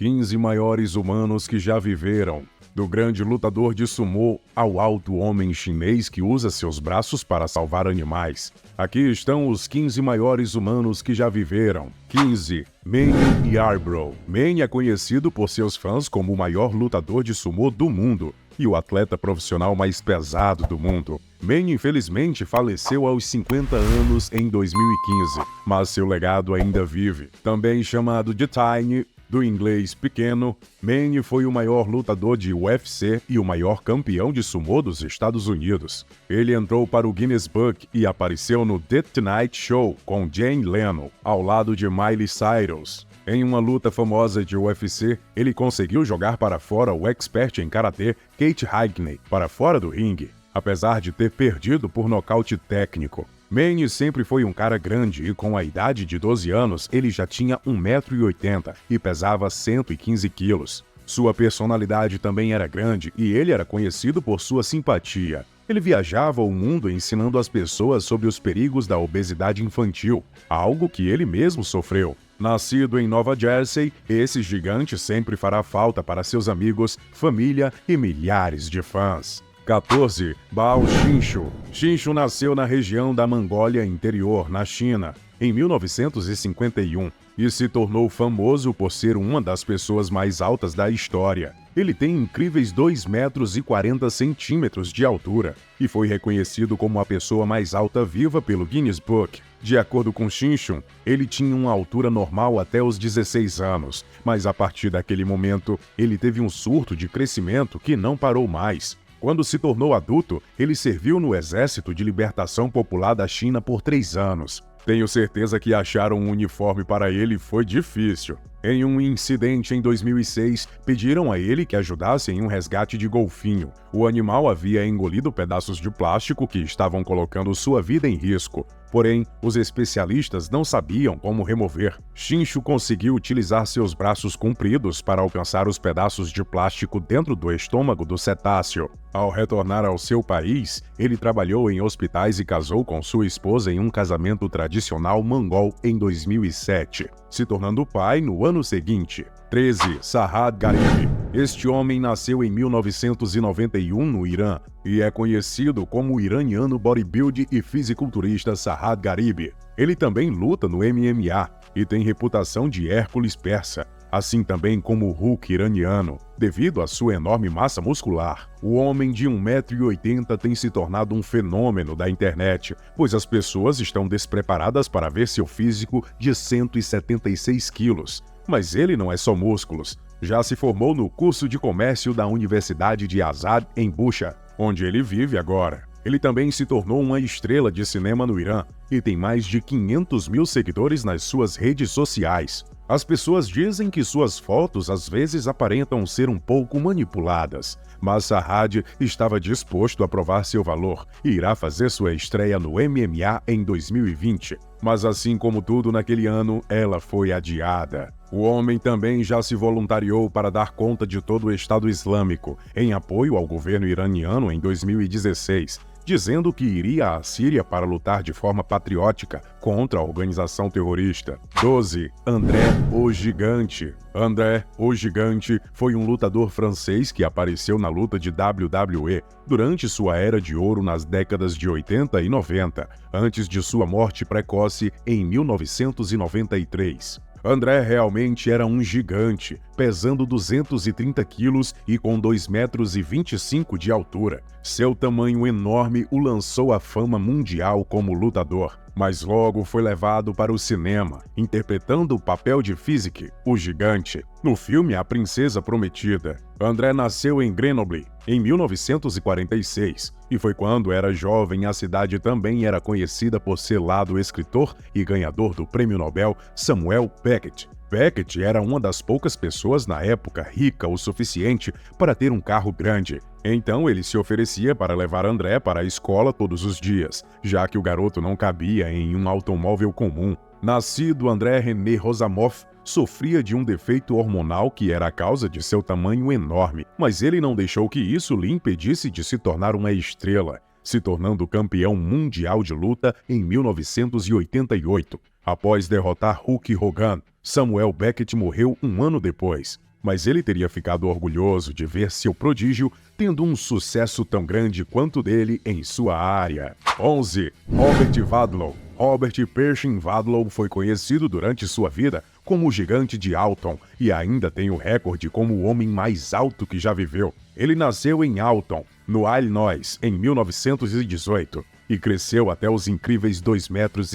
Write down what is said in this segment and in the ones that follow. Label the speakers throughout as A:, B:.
A: 15 maiores humanos que já viveram. Do grande lutador de sumô ao alto homem chinês que usa seus braços para salvar animais. Aqui estão os 15 maiores humanos que já viveram. 15. Manny Yarbrough. Manny é conhecido por seus fãs como o maior lutador de sumô do mundo e o atleta profissional mais pesado do mundo. Manny infelizmente faleceu aos 50 anos em 2015, mas seu legado ainda vive. Também chamado de Tiny, do inglês pequeno, Manny foi o maior lutador de UFC e o maior campeão de sumô dos Estados Unidos. Ele entrou para o Guinness Book e apareceu no The Tonight Show com Jay Leno, ao lado de Miley Cyrus. Em uma luta famosa de UFC, ele conseguiu jogar para fora o expert em karatê Kate Hagney para fora do ringue, apesar de ter perdido por nocaute técnico. Manny sempre foi um cara grande e com a idade de 12 anos ele já tinha 1,80 m e pesava 115 quilos. Sua personalidade também era grande e ele era conhecido por sua simpatia. Ele viajava o mundo ensinando as pessoas sobre os perigos da obesidade infantil, algo que ele mesmo sofreu. Nascido em Nova Jersey, esse gigante sempre fará falta para seus amigos, família e milhares de fãs. 14. Bao Xinshu. Xinshu nasceu na região da Mongólia Interior, na China, em 1951 e se tornou famoso por ser uma das pessoas mais altas da história. Ele tem incríveis 2,40 metros de altura e foi reconhecido como a pessoa mais alta viva pelo Guinness Book. De acordo com Xinshu, ele tinha uma altura normal até os 16 anos, mas a partir daquele momento ele teve um surto de crescimento que não parou mais. Quando se tornou adulto, ele serviu no Exército de Libertação Popular da China por 3 anos. Tenho certeza que achar um uniforme para ele foi difícil. Em um incidente em 2006, pediram a ele que ajudasse em um resgate de golfinho. O animal havia engolido pedaços de plástico que estavam colocando sua vida em risco. Porém, os especialistas não sabiam como remover. Xinshu conseguiu utilizar seus braços compridos para alcançar os pedaços de plástico dentro do estômago do cetáceo. Ao retornar ao seu país, ele trabalhou em hospitais e casou com sua esposa em um casamento tradicional mongol em 2007, se tornando pai no ano seguinte. 13. Sarhad Gharib. Este homem nasceu em 1991 no Irã e é conhecido como o iraniano bodybuilder e fisiculturista Sarhad Gharib. Ele também luta no MMA e tem reputação de Hércules persa, assim também como o Hulk iraniano, devido à sua enorme massa muscular. O homem de 1,80 m tem se tornado um fenômeno da internet, pois as pessoas estão despreparadas para ver seu físico de 176 quilos. Mas ele não é só músculos. Já se formou no curso de comércio da Universidade de Azad, em Bushehr, onde ele vive agora. Ele também se tornou uma estrela de cinema no Irã e tem mais de 500 mil seguidores nas suas redes sociais. As pessoas dizem que suas fotos às vezes aparentam ser um pouco manipuladas, mas Sarhad estava disposto a provar seu valor e irá fazer sua estreia no MMA em 2020. Mas assim como tudo naquele ano, ela foi adiada. O homem também já se voluntariou para dar conta de todo o Estado Islâmico, em apoio ao governo iraniano em 2016, dizendo que iria à Síria para lutar de forma patriótica contra a organização terrorista. 12. André o Gigante. André o Gigante foi um lutador francês que apareceu na luta de WWE durante sua era de ouro nas décadas de 80 e 90, antes de sua morte precoce em 1993. André realmente era um gigante, pesando 230 quilos e com 2,25 metros de altura. Seu tamanho enorme o lançou à fama mundial como lutador, mas logo foi levado para o cinema, interpretando o papel de Fizik, o gigante, no filme A Princesa Prometida. André nasceu em Grenoble, em 1946, e foi quando era jovem a cidade também era conhecida por seu lado escritor e ganhador do Prêmio Nobel Samuel Beckett. Beckett era uma das poucas pessoas na época rica o suficiente para ter um carro grande. Então ele se oferecia para levar André para a escola todos os dias, já que o garoto não cabia em um automóvel comum. Nascido André René Rosamoff, sofria de um defeito hormonal que era a causa de seu tamanho enorme, mas ele não deixou que isso lhe impedisse de se tornar uma estrela, se tornando campeão mundial de luta em 1988, após derrotar Hulk Hogan. Samuel Beckett morreu um ano depois, mas ele teria ficado orgulhoso de ver seu prodígio tendo um sucesso tão grande quanto dele em sua área. 11. Robert Wadlow. Robert Pershing Wadlow foi conhecido durante sua vida como o gigante de Alton e ainda tem o recorde como o homem mais alto que já viveu. Ele nasceu em Alton, no Illinois, em 1918 e cresceu até os incríveis 2,50 metros.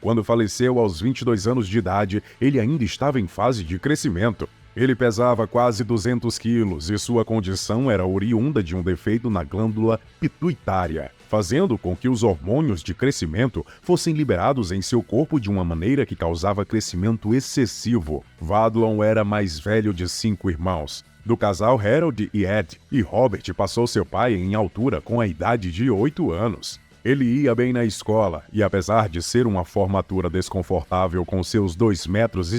A: Quando faleceu aos 22 anos de idade, ele ainda estava em fase de crescimento. Ele pesava quase 200 quilos e sua condição era oriunda de um defeito na glândula pituitária, fazendo com que os hormônios de crescimento fossem liberados em seu corpo de uma maneira que causava crescimento excessivo. Wadlow era mais velho de 5 irmãos, do casal Harold e Ed, e Robert passou seu pai em altura com a idade de 8 anos. Ele ia bem na escola e, apesar de ser uma formatura desconfortável com seus 2,50 metros,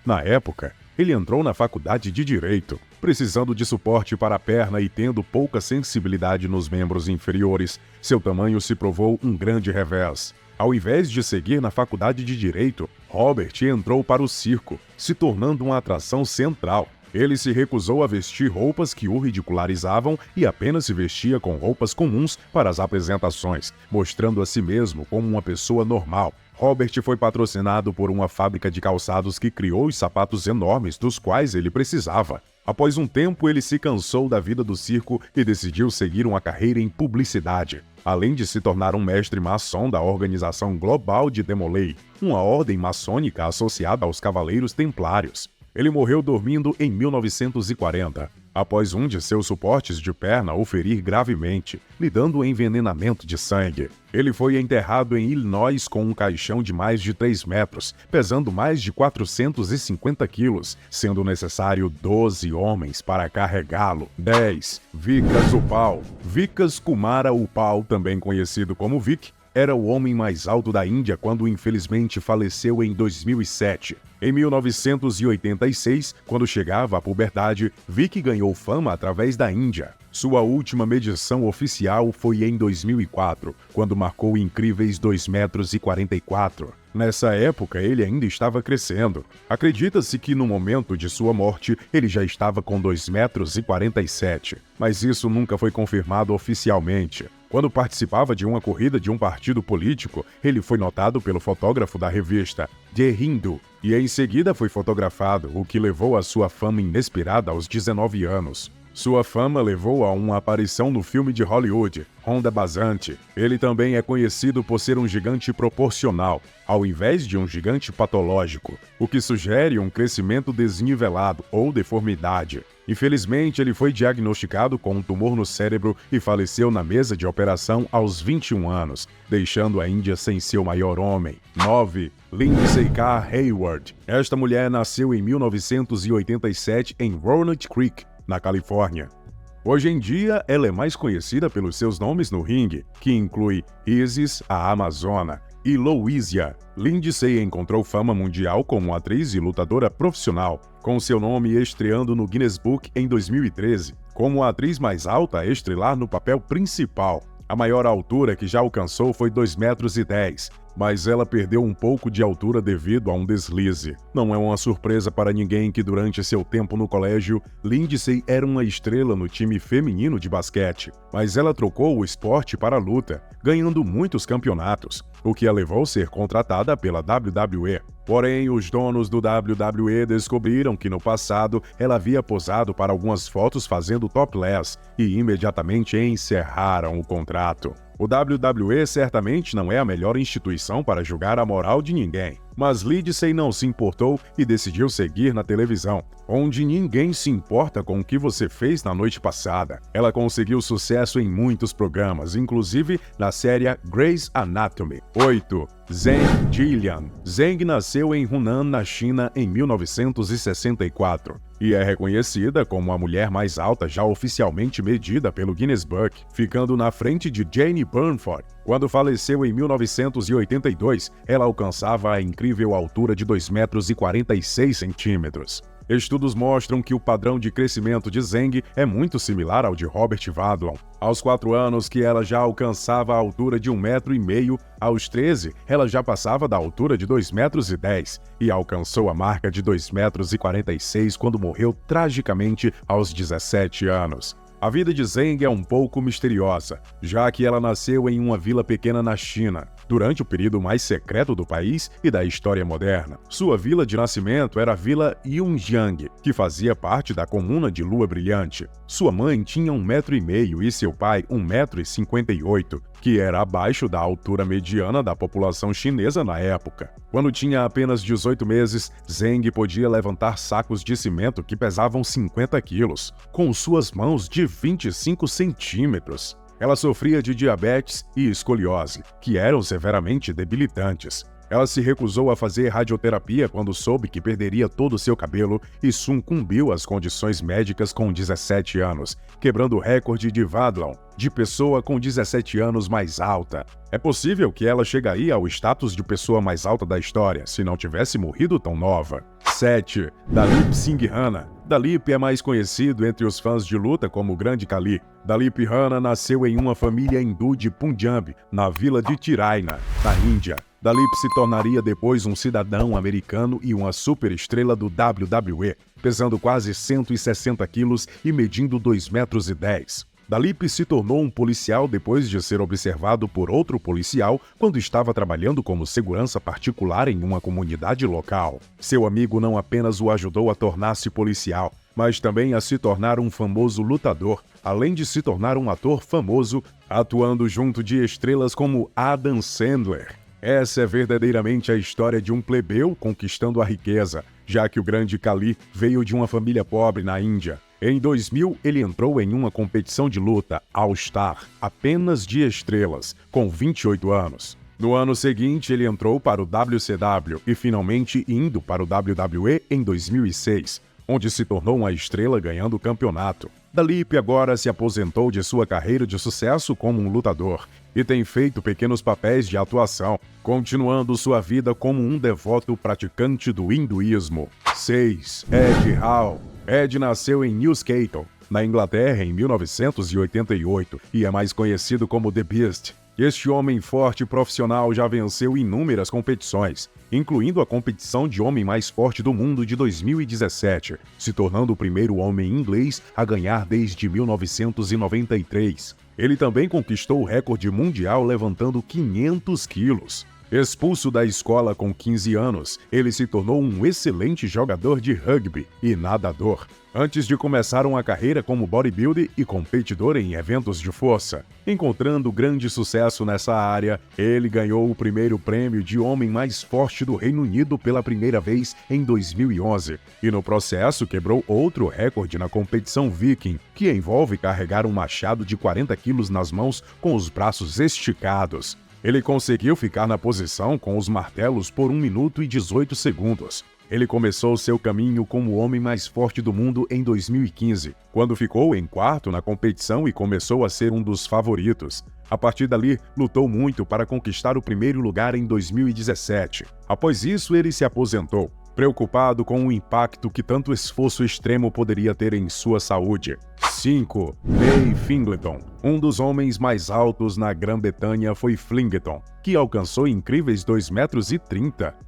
A: na época, ele entrou na faculdade de Direito, precisando de suporte para a perna e tendo pouca sensibilidade nos membros inferiores. Seu tamanho se provou um grande revés. Ao invés de seguir na faculdade de Direito, Robert entrou para o circo, se tornando uma atração central. Ele se recusou a vestir roupas que o ridicularizavam e apenas se vestia com roupas comuns para as apresentações, mostrando a si mesmo como uma pessoa normal. Robert foi patrocinado por uma fábrica de calçados que criou os sapatos enormes dos quais ele precisava. Após um tempo, ele se cansou da vida do circo e decidiu seguir uma carreira em publicidade, além de se tornar um mestre maçom da Organização Global de Demolay, uma ordem maçônica associada aos Cavaleiros Templários. Ele morreu dormindo em 1940, após um de seus suportes de perna o ferir gravemente, lhe dando envenenamento de sangue. Ele foi enterrado em Illinois com um caixão de mais de 3 metros, pesando mais de 450 quilos, sendo necessário 12 homens para carregá-lo. 10. Vikas Upal. Vikas Kumara Upal, também conhecido como Vic, era o homem mais alto da Índia quando infelizmente faleceu em 2007. Em 1986, quando chegava à puberdade, Vic ganhou fama através da Índia. Sua última medição oficial foi em 2004, quando marcou incríveis 2,44 metros. Nessa época, ele ainda estava crescendo. Acredita-se que no momento de sua morte, ele já estava com 2,47 metros, mas isso nunca foi confirmado oficialmente. Quando participava de uma corrida de um partido político, ele foi notado pelo fotógrafo da revista The Hindu e em seguida foi fotografado, o que levou à sua fama inesperada aos 19 anos. Sua fama levou a uma aparição no filme de Hollywood, Ronda Basante. Ele também é conhecido por ser um gigante proporcional, ao invés de um gigante patológico, o que sugere um crescimento desnivelado ou deformidade. Infelizmente, ele foi diagnosticado com um tumor no cérebro e faleceu na mesa de operação aos 21 anos, deixando a Índia sem seu maior homem. 9. Lindsay K. Hayward. Esta mulher nasceu em 1987 em Walnut Creek, na Califórnia. Hoje em dia, ela é mais conhecida pelos seus nomes no ringue, que inclui Isis, a Amazona, e Louisia. Lindsay encontrou fama mundial como atriz e lutadora profissional, com seu nome estreando no Guinness Book em 2013, como a atriz mais alta a estrelar no papel principal. A maior altura que já alcançou foi 2,10 metros, mas ela perdeu um pouco de altura devido a um deslize. Não é uma surpresa para ninguém que durante seu tempo no colégio, Lindsay era uma estrela no time feminino de basquete, mas ela trocou o esporte para a luta, ganhando muitos campeonatos, o que a levou a ser contratada pela WWE. Porém, os donos do WWE descobriram que no passado ela havia posado para algumas fotos fazendo topless e imediatamente encerraram o contrato. O WWE certamente não é a melhor instituição para julgar a moral de ninguém, mas Lindsay não se importou e decidiu seguir na televisão, onde ninguém se importa com o que você fez na noite passada. Ela conseguiu sucesso em muitos programas, inclusive na série Grey's Anatomy. 8. Zheng Jilian. Zheng nasceu em Hunan, na China, em 1964 e é reconhecida como a mulher mais alta já oficialmente medida pelo Guinness Book, ficando na frente de Jane Burnford. Quando faleceu em 1982, ela alcançava a incrível altura de 2,46 metros. Estudos mostram que o padrão de crescimento de Zheng é muito similar ao de Robert Vadlon. Aos 4 anos que ela já alcançava a altura de 1,5 m, aos 13 ela já passava da altura de 2,10 m e alcançou a marca de 2,46 m quando morreu tragicamente aos 17 anos. A vida de Zheng é um pouco misteriosa, já que ela nasceu em uma vila pequena na China, durante o período mais secreto do país e da história moderna. Sua vila de nascimento era a Vila Yunjiang, que fazia parte da comuna de Lua Brilhante. Sua mãe tinha 1,5 m e seu pai 1,58 m, que era abaixo da altura mediana da população chinesa na época. Quando tinha apenas 18 meses, Zheng podia levantar sacos de cimento que pesavam 50 quilos, com suas mãos de 25 centímetros. Ela sofria de diabetes e escoliose, que eram severamente debilitantes. Ela se recusou a fazer radioterapia quando soube que perderia todo o seu cabelo e sucumbiu às condições médicas com 17 anos, quebrando o recorde de Vadlon, de pessoa com 17 anos mais alta. É possível que ela chegaria ao status de pessoa mais alta da história se não tivesse morrido tão nova. 7. Dalip Singh Rana. Dalip é mais conhecido entre os fãs de luta como o Grande Kali. Dalip Rana nasceu em uma família hindu de Punjab, na vila de Tiraina, na Índia. Dalip se tornaria depois um cidadão americano e uma superestrela do WWE, pesando quase 160 quilos e medindo 2,10 metros. Dalip se tornou um policial depois de ser observado por outro policial quando estava trabalhando como segurança particular em uma comunidade local. Seu amigo não apenas o ajudou a tornar-se policial, mas também a se tornar um famoso lutador, além de se tornar um ator famoso, atuando junto de estrelas como Adam Sandler. Essa é verdadeiramente a história de um plebeu conquistando a riqueza, já que o Grande Kali veio de uma família pobre na Índia. Em 2000, ele entrou em uma competição de luta All Star, apenas de estrelas, com 28 anos. No ano seguinte, ele entrou para o WCW e finalmente indo para o WWE em 2006, onde se tornou uma estrela ganhando o campeonato. Dalip agora se aposentou de sua carreira de sucesso como um lutador e tem feito pequenos papéis de atuação, continuando sua vida como um devoto praticante do hinduísmo. 6. Ed Hall. Ed nasceu em Newcastle, na Inglaterra, em 1988 e é mais conhecido como The Beast. Este homem forte e profissional já venceu inúmeras competições, incluindo a competição de homem mais forte do mundo de 2017, se tornando o primeiro homem inglês a ganhar desde 1993. Ele também conquistou o recorde mundial levantando 500 quilos. Expulso da escola com 15 anos, ele se tornou um excelente jogador de rugby e nadador, antes de começar uma carreira como bodybuilder e competidor em eventos de força. Encontrando grande sucesso nessa área, ele ganhou o primeiro prêmio de homem mais forte do Reino Unido pela primeira vez em 2011, e no processo quebrou outro recorde na competição Viking, que envolve carregar um machado de 40 quilos nas mãos com os braços esticados. Ele conseguiu ficar na posição com os martelos por 1 minuto e 18 segundos. Ele começou seu caminho como o homem mais forte do mundo em 2015, quando ficou em quarto na competição e começou a ser um dos favoritos. A partir dali, lutou muito para conquistar o primeiro lugar em 2017. Após isso, ele se aposentou, preocupado com o impacto que tanto esforço extremo poderia ter em sua saúde. 5. May Flingerton. Um dos homens mais altos na Grã-Bretanha foi Flingerton, que alcançou incríveis 2,30 metros,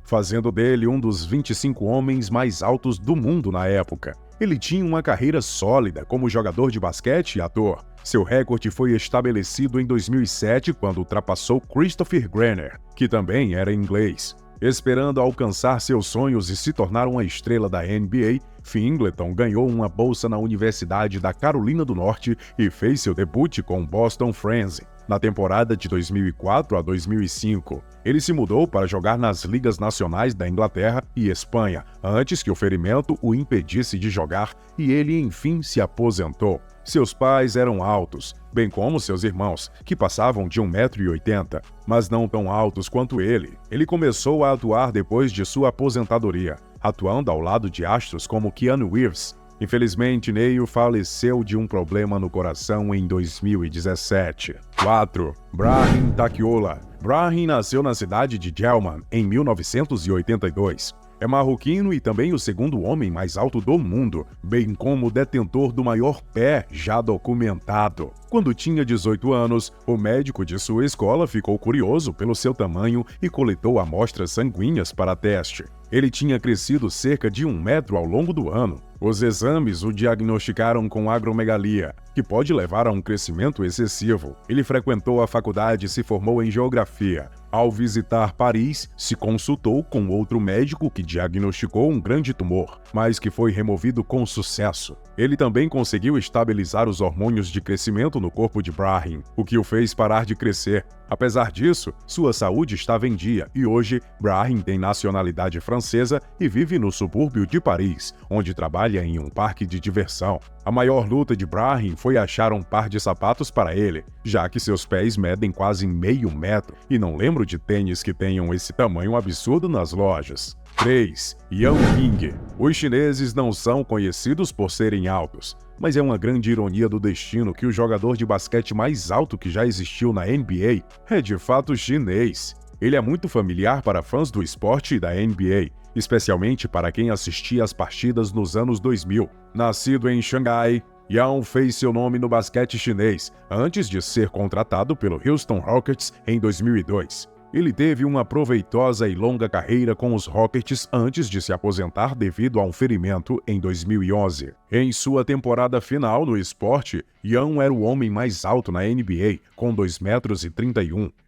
A: fazendo dele um dos 25 homens mais altos do mundo na época. Ele tinha uma carreira sólida como jogador de basquete e ator. Seu recorde foi estabelecido em 2007 quando ultrapassou Christopher Grenner, que também era inglês. Esperando alcançar seus sonhos e se tornar uma estrela da NBA, Flingerton ganhou uma bolsa na Universidade da Carolina do Norte e fez seu debut com o Boston Frenzy. Na temporada de 2004 a 2005, ele se mudou para jogar nas ligas nacionais da Inglaterra e Espanha, antes que o ferimento o impedisse de jogar e ele enfim se aposentou. Seus pais eram altos, bem como seus irmãos, que passavam de 1,80 m, mas não tão altos quanto ele. Ele começou a atuar depois de sua aposentadoria, atuando ao lado de astros como Keanu Reeves. Infelizmente, Neil faleceu de um problema no coração em 2017. 4. Brahim Takiola. Brahim nasceu na cidade de Jelman em 1982. É marroquino e também o segundo homem mais alto do mundo, bem como detentor do maior pé já documentado. Quando tinha 18 anos, o médico de sua escola ficou curioso pelo seu tamanho e coletou amostras sanguíneas para teste. Ele tinha crescido cerca de 1 metro ao longo do ano. Os exames o diagnosticaram com agromegalia, que pode levar a um crescimento excessivo. Ele frequentou a faculdade e se formou em geografia. Ao visitar Paris, se consultou com outro médico que diagnosticou um grande tumor, mas que foi removido com sucesso. Ele também conseguiu estabilizar os hormônios de crescimento no corpo de Brahim, o que o fez parar de crescer. Apesar disso, sua saúde estava em dia e hoje Brahim tem nacionalidade francesa e vive no subúrbio de Paris, onde trabalha em um parque de diversão. A maior luta de Brahim foi achar um par de sapatos para ele, já que seus pés medem quase meio metro e não lembro de tênis que tenham esse tamanho absurdo nas lojas. 3. Yang Ming. Os chineses não são conhecidos por serem altos, mas é uma grande ironia do destino que o jogador de basquete mais alto que já existiu na NBA é de fato chinês. Ele é muito familiar para fãs do esporte e da NBA, especialmente para quem assistia às partidas nos anos 2000. Nascido em Xangai, Yang fez seu nome no basquete chinês antes de ser contratado pelo Houston Rockets em 2002. Ele teve uma proveitosa e longa carreira com os Rockets antes de se aposentar devido a um ferimento em 2011. Em sua temporada final no esporte, Yang era o homem mais alto na NBA, com 2,31 metros.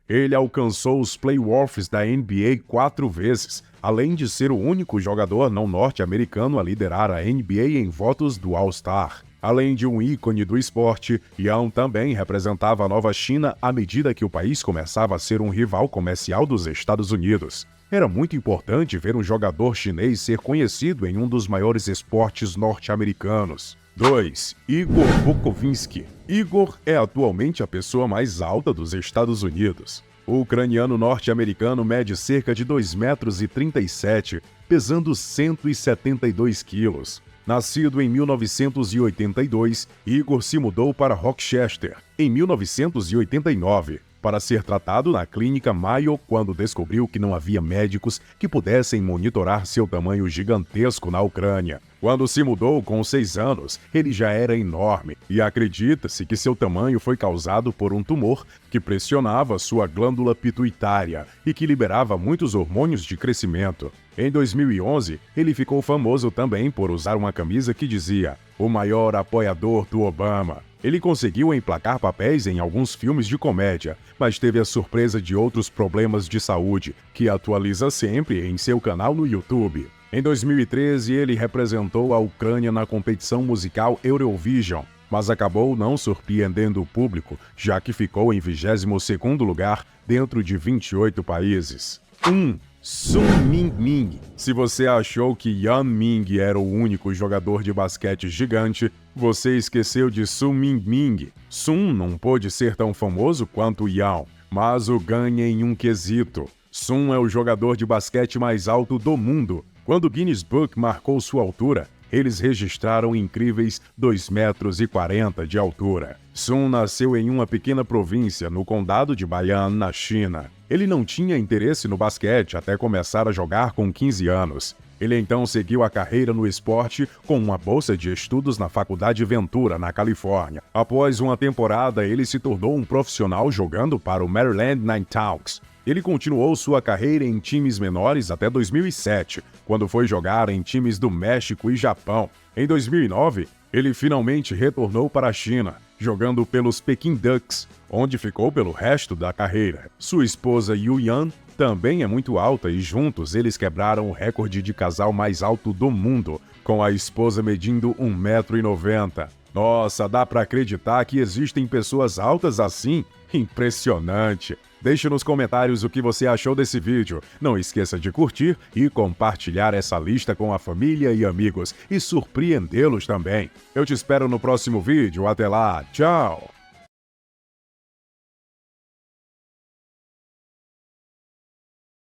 A: Ele alcançou os playoffs da NBA 4 vezes, além de ser o único jogador não norte-americano a liderar a NBA em votos do All-Star. Além de um ícone do esporte, Yang também representava a Nova China à medida que o país começava a ser um rival comercial dos Estados Unidos. Era muito importante ver um jogador chinês ser conhecido em um dos maiores esportes norte-americanos. 2. Igor Bukovinski. Igor é atualmente a pessoa mais alta dos Estados Unidos. O ucraniano norte-americano mede cerca de 2,37 metros, pesando 172 quilos. Nascido em 1982, Igor se mudou para Rochester em 1989 para ser tratado na clínica Mayo quando descobriu que não havia médicos que pudessem monitorar seu tamanho gigantesco na Ucrânia. Quando se mudou com 6 anos, ele já era enorme e acredita-se que seu tamanho foi causado por um tumor que pressionava sua glândula pituitária e que liberava muitos hormônios de crescimento. Em 2011, ele ficou famoso também por usar uma camisa que dizia "O maior apoiador do Obama". Ele conseguiu emplacar papéis em alguns filmes de comédia, mas teve a surpresa de outros problemas de saúde, que atualiza sempre em seu canal no YouTube. Em 2013, ele representou a Ucrânia na competição musical Eurovision, mas acabou não surpreendendo o público, já que ficou em 22º lugar dentro de 28 países. 1. Sun Ming. Se você achou que Yan Ming era o único jogador de basquete gigante, você esqueceu de Sun Ming. Sun não pôde ser tão famoso quanto Yan, mas o ganha em um quesito. Sun é o jogador de basquete mais alto do mundo. Quando o Guinness Book marcou sua altura, eles registraram incríveis 2,40 metros de altura. Sun nasceu em uma pequena província no condado de Baian, na China. Ele não tinha interesse no basquete até começar a jogar com 15 anos. Ele então seguiu a carreira no esporte com uma bolsa de estudos na Faculdade Ventura, na Califórnia. Após uma temporada, ele se tornou um profissional jogando para o Maryland Nighthawks. Ele continuou sua carreira em times menores até 2007, quando foi jogar em times do México e Japão. Em 2009, ele finalmente retornou para a China, jogando pelos Peking Ducks, onde ficou pelo resto da carreira. Sua esposa Yu Yan também é muito alta e juntos eles quebraram o recorde de casal mais alto do mundo, com a esposa medindo 1,90 metros. Nossa, dá pra acreditar que existem pessoas altas assim? Impressionante! Deixe nos comentários o que você achou desse vídeo. Não esqueça de curtir e compartilhar essa lista com a família e amigos e surpreendê-los também. Eu te espero no próximo vídeo. Até lá, tchau!